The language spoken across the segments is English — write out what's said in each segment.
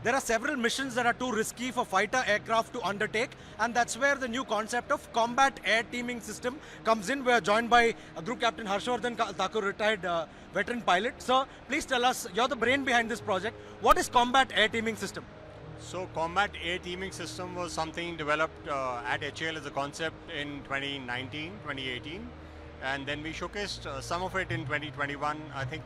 there are several missions that are too risky for fighter aircraft to undertake, and that's where the new concept of combat air teaming system comes in. We are joined by Group Captain Harshvardhan Thakur, retired veteran pilot. Sir, please tell us, you're the brain behind this project. What is combat air teaming system? So combat air teaming system was something developed at HAL as a concept in 2019, 2018, and then we showcased some of it in 2021, I think,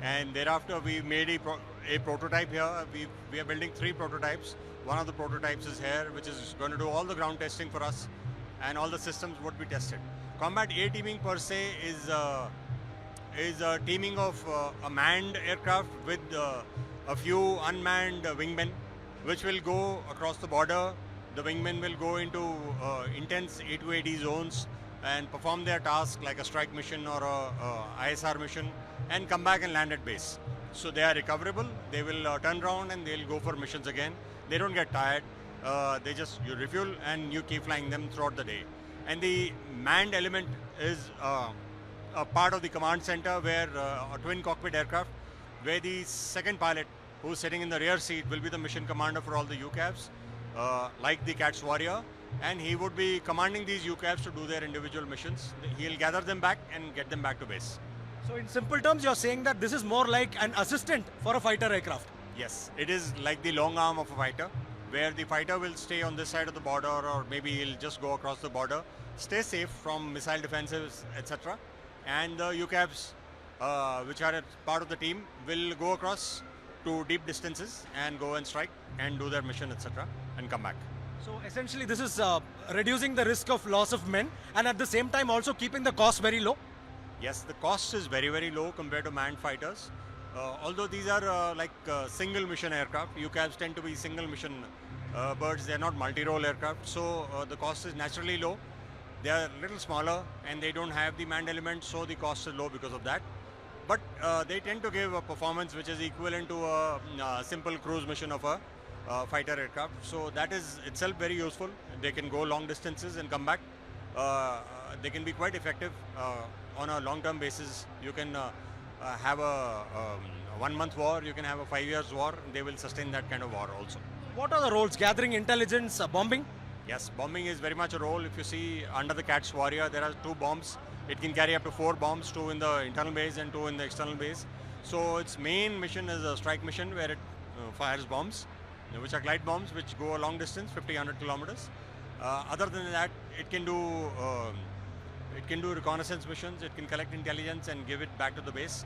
and thereafter we made a prototype here. We are building 3 prototypes. One of the prototypes is here, which is going to do all the ground testing for us, and all the systems would be tested. Combat air teaming per se is a teaming of a manned aircraft with a few unmanned wingmen, which will go across the border. The wingmen will go into intense A2AD zones and perform their task like a strike mission or a ISR mission and come back and land at base. So they are recoverable, they will turn around and they'll go for missions again. They don't get tired, you refuel and you keep flying them throughout the day. And the manned element is a part of the command center where a twin cockpit aircraft, where the second pilot who's sitting in the rear seat will be the mission commander for all the UCAVs, like the CATS Warrior, and he would be commanding these UCAVs to do their individual missions. He'll gather them back and get them back to base. So in simple terms, you're saying that this is more like an assistant for a fighter aircraft? Yes, it is like the long arm of a fighter, where the fighter will stay on this side of the border, or maybe he'll just go across the border, stay safe from missile defenses, etc. And the UCAVs, which are a part of the team, will go across to deep distances and go and strike and do their mission, etc. and come back. So essentially this is reducing the risk of loss of men and at the same time also keeping the cost very low? Yes, the cost is very, very low compared to manned fighters. Although these are single mission aircraft, UCAVs tend to be single mission birds, they are not multi-role aircraft, so the cost is naturally low. They are a little smaller and they don't have the manned element, so the cost is low because of that. But they tend to give a performance which is equivalent to a simple cruise mission of a fighter aircraft. So that is itself very useful. They can go long distances and come back. They can be quite effective on a long-term basis. You can have a 1-month war, you can have a 5 years war. They will sustain that kind of war also. What are the roles? Gathering intelligence, bombing? Yes, bombing is very much a role. If you see under the CATS Warrior, there are 2 bombs. It can carry up to 4 bombs, 2 in the internal base and 2 in the external base. So its main mission is a strike mission where it fires bombs, which are glide bombs which go a long distance, 50-100 kilometers. Other than that, it can do reconnaissance missions, it can collect intelligence and give it back to the base.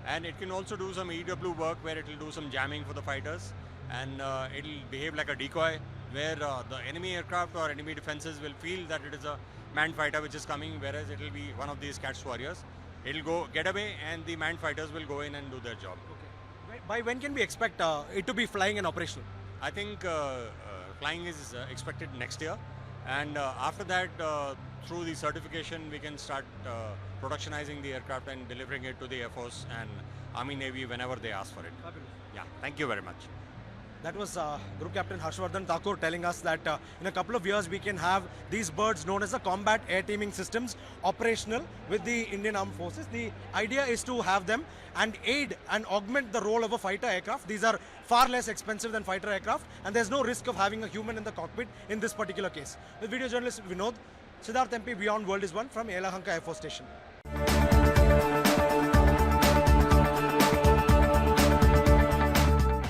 And it can also do some EW work where it will do some jamming for the fighters, and it will behave like a decoy where the enemy aircraft or enemy defenses will feel that it is a manned fighter which is coming, whereas it will be one of these CATS Warriors. It will go get away and the manned fighters will go in and do their job. Okay. By when can we expect it to be flying and operational? I think flying is expected next year, and after that, through the certification, we can start productionizing the aircraft and delivering it to the Air Force and Army Navy whenever they ask for it. Fabulous. Yeah, thank you very much. That was Group Captain Harshvardhan Thakur telling us that in a couple of years we can have these birds known as the combat air teaming systems operational with the Indian Armed Forces. The idea is to have them and aid and augment the role of a fighter aircraft. These are far less expensive than fighter aircraft and there's no risk of having a human in the cockpit in this particular case. With video journalist Vinod, Siddharth MP, Beyond World is One from Yelahanka Air Force Station.